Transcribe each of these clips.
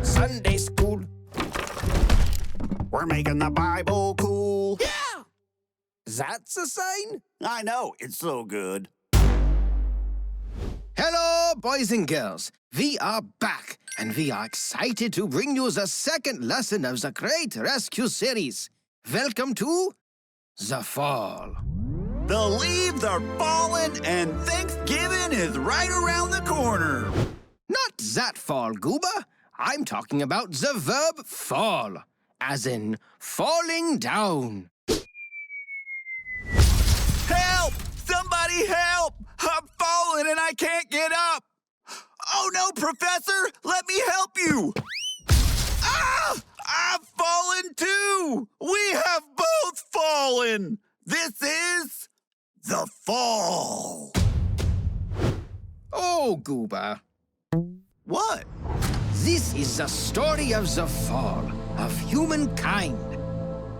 Sunday school. We're making the Bible cool. Yeah! That's a sign? I know, it's so good. Hello, boys and girls. We are back, and we are excited to bring you the second lesson of the Great Rescue series. Welcome to the Fall. The leaves are falling, and Thanksgiving is right around the corner. Not that fall, Goober. I'm talking about the verb fall, as in falling down. Help! Somebody help! I'm falling and I can't get up! Oh no, Professor! Let me help you! Ah! I've fallen too! We have both fallen! This is the fall. Oh, Goober. What? This is the story of the fall of humankind.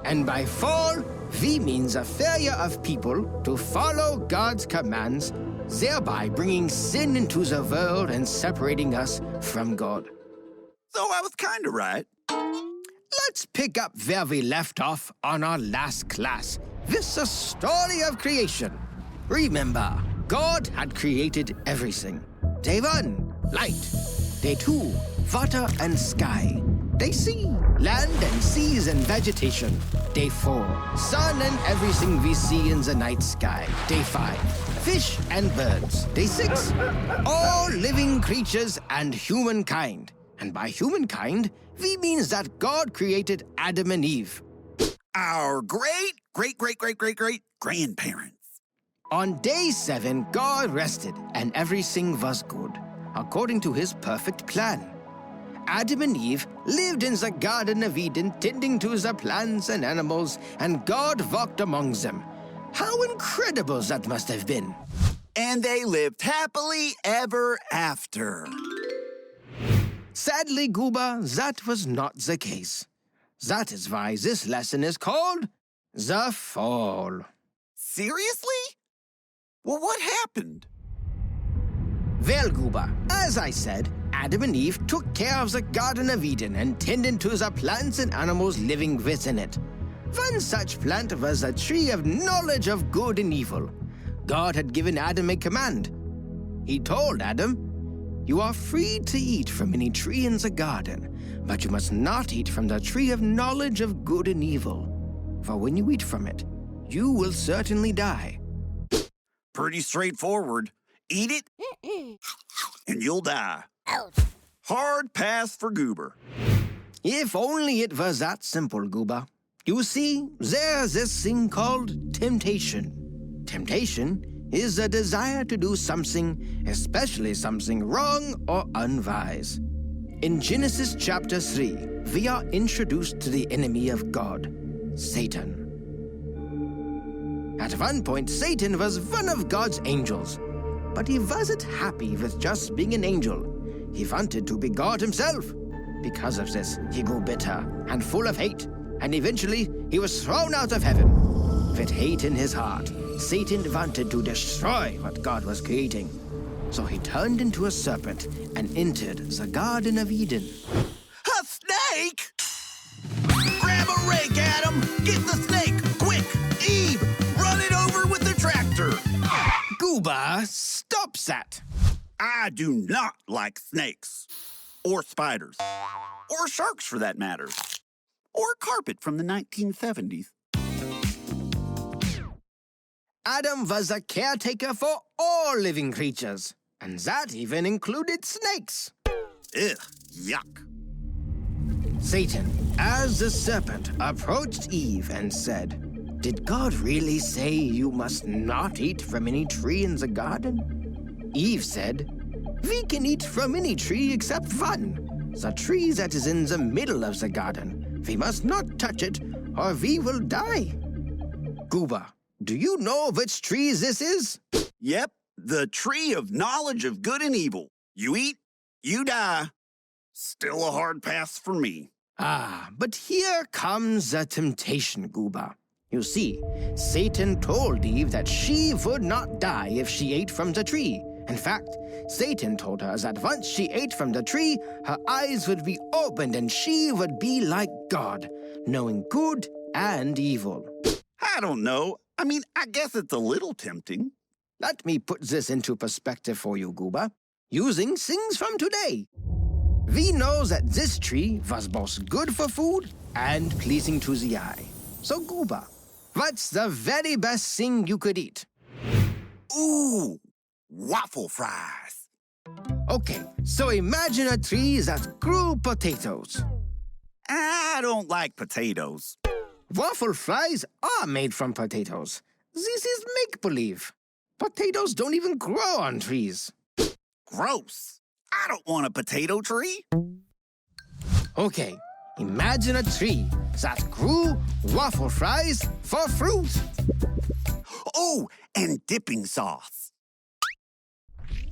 And by fall, we mean the failure of people to follow God's commands, thereby bringing sin into the world and separating us from God. So I was kind of right. Let's pick up where we left off on our last class with the story of creation. Remember, God had created everything. Day 1, light. Day 2, water and sky. Day 3, land and seas and vegetation. Day 4, sun and everything we see in the night sky. Day 5, fish and birds. Day 6, all living creatures and humankind. And by humankind, we mean that God created Adam and Eve. Our great-grandparents. On day 7, God rested, and everything was good, according to his perfect plan. Adam and Eve lived in the Garden of Eden, tending to the plants and animals, and God walked among them. How incredible that must have been! And they lived happily ever after. Sadly, Goober, that was not the case. That is why this lesson is called The Fall. Seriously? Well, what happened? Well, Goober, as I said, Adam and Eve took care of the Garden of Eden and tended to the plants and animals living within it. One such plant was the tree of knowledge of good and evil. God had given Adam a command. He told Adam, "You are free to eat from any tree in the garden, but you must not eat from the tree of knowledge of good and evil. For when you eat from it, you will certainly die." Pretty straightforward. Eat it, and you'll die. Hard pass for Goober. If only it was that simple, Goober. You see, there's this thing called temptation. Temptation is a desire to do something, especially something wrong or unwise. In Genesis chapter 3, we are introduced to the enemy of God, Satan. At one point, Satan was one of God's angels, but he wasn't happy with just being an angel. He wanted to be God himself. Because of this, he grew bitter and full of hate, and eventually he was thrown out of heaven. With hate in his heart, Satan wanted to destroy what God was creating. So he turned into a serpent and entered the Garden of Eden. A snake? Grab a rake, Adam! Get the snake, quick! Eve, run it over with the tractor! Goober, stop that! I do not like snakes. Or spiders. Or sharks, for that matter. Or carpet from the 1970s. Adam was a caretaker for all living creatures, and that even included snakes. Ugh, yuck. Satan, as the serpent, approached Eve and said, "Did God really say you must not eat from any tree in the garden?" Eve said, "We can eat from any tree except one, the tree that is in the middle of the garden. We must not touch it, or we will die." Goober, do you know which tree this is? Yep, the tree of knowledge of good and evil. You eat, you die. Still a hard pass for me. Ah, but here comes the temptation, Goober. You see, Satan told Eve that she would not die if she ate from the tree, In fact, Satan told her that once she ate from the tree, her eyes would be opened and she would be like God, knowing good and evil. I don't know. I mean, I guess it's a little tempting. Let me put this into perspective for you, Goober, using things from today. We know that this tree was both good for food and pleasing to the eye. So, Goober, what's the very best thing you could eat? Ooh, waffle fries. Okay, so imagine a tree that grew potatoes. I don't like potatoes. Waffle fries are made from potatoes. This is make-believe. Potatoes don't even grow on trees. Gross. I don't want a potato tree. Okay, imagine a tree that grew waffle fries for fruit. Oh, and dipping sauce.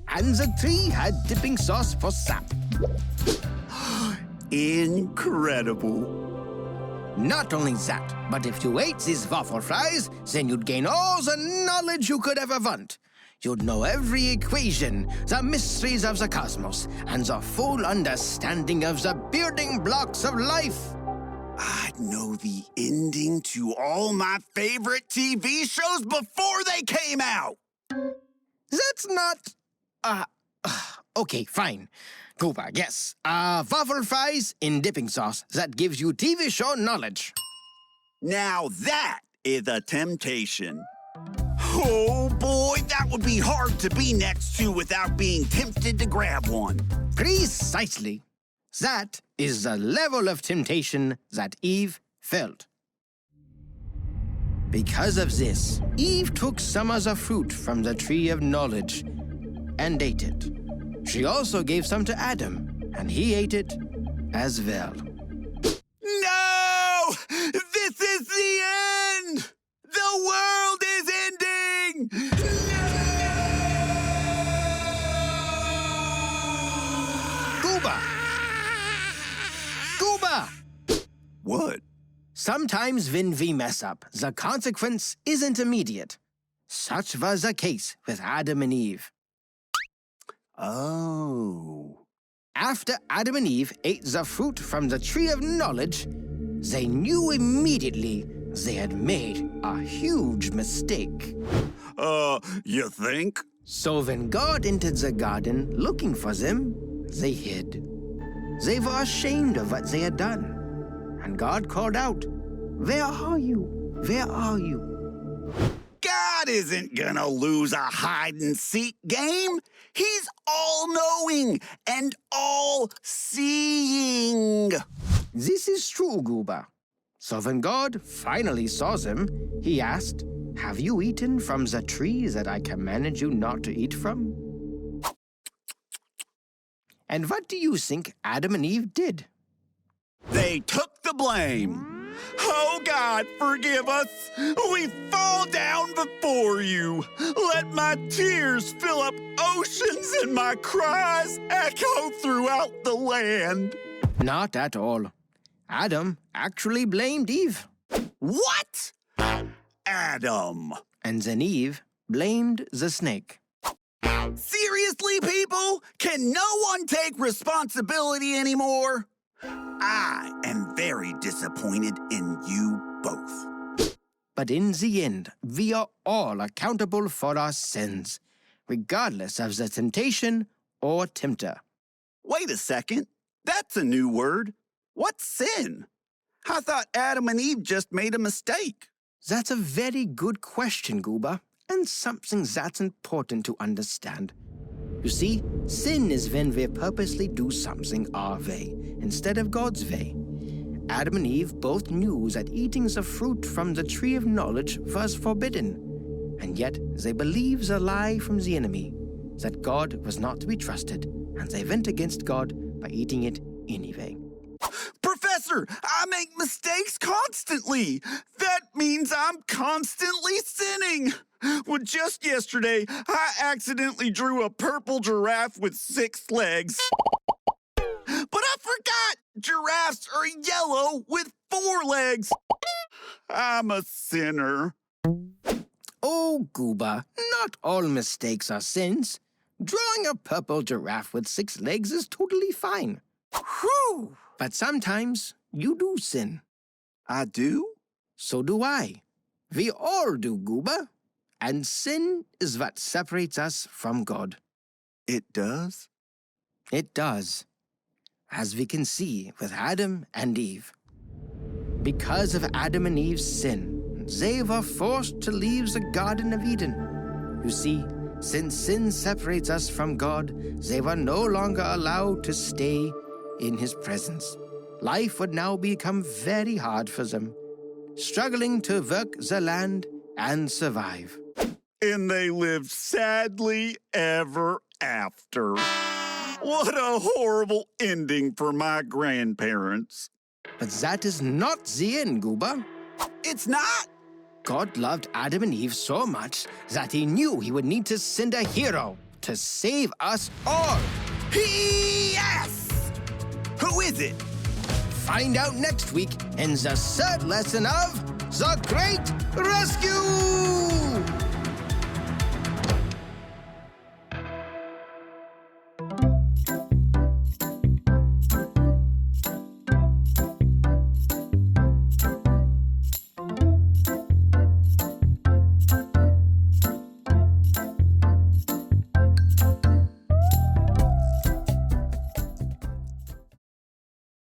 And the tree had dipping sauce for sap. Incredible. Not only that, but if you ate these waffle fries, then you'd gain all the knowledge you could ever want. You'd know every equation, the mysteries of the cosmos, and the full understanding of the building blocks of life. I'd know the ending to all my favorite TV shows before they came out. That's not... okay, fine. Goober, yes. Waffle fries in dipping sauce that gives you TV show knowledge. Now that is a temptation. Oh boy, that would be hard to be next to without being tempted to grab one. Precisely. That is the level of temptation that Eve felt. Because of this, Eve took some of the fruit from the tree of knowledge and ate it. She also gave some to Adam, and he ate it as well. No! This is the end! The world is ending! Goober! Goober! What? Sometimes when we mess up, the consequence isn't immediate. Such was the case with Adam and Eve. Oh. After Adam and Eve ate the fruit from the tree of knowledge, they knew immediately they had made a huge mistake. You think? So when God entered the garden looking for them, they hid. They were ashamed of what they had done. And God called out, "Where are you? Where are you?" God isn't gonna lose a hide-and-seek game. He's all-knowing and all-seeing. This is true, Goober. So when God finally saw them, he asked, "Have you eaten from the tree that I commanded you not to eat from?" And what do you think Adam and Eve did? They took the blame. Oh, God, forgive us. We fall down before you. Let my tears fill up oceans and my cries echo throughout the land. Not at all. Adam actually blamed Eve. What? Adam. And then Eve blamed the snake. Seriously, people? Can no one take responsibility anymore? I am very disappointed in you both. But in the end, we are all accountable for our sins, regardless of the temptation or tempter. Wait a second. That's a new word. What's sin? I thought Adam and Eve just made a mistake. That's a very good question, Goober, and something that's important to understand. You see, sin is when we purposely do something our way instead of God's way. Adam and Eve both knew that eating the fruit from the tree of knowledge was forbidden, and yet they believed the lie from the enemy, that God was not to be trusted, and they went against God by eating it anyway. Professor, I make mistakes constantly. That means I'm constantly sinning. Well, just yesterday, I accidentally drew a purple giraffe with 6 legs. But I forgot giraffes are yellow with 4 legs. I'm a sinner. Oh, Goober, not all mistakes are sins. Drawing a purple giraffe with 6 legs is totally fine. Whew! But sometimes you do sin. I do? So do I. We all do, Goober. And sin is what separates us from God. It does? It does, as we can see with Adam and Eve. Because of Adam and Eve's sin, they were forced to leave the Garden of Eden. You see, since sin separates us from God, they were no longer allowed to stay in His presence. Life would now become very hard for them, struggling to work the land and survive. And they lived sadly ever after. What a horrible ending for my grandparents. But that is not the end, Goober. It's not? God loved Adam and Eve so much that He knew He would need to send a hero to save us all. Yes! Who is it? Find out next week in the 3rd lesson of The Great Rescue!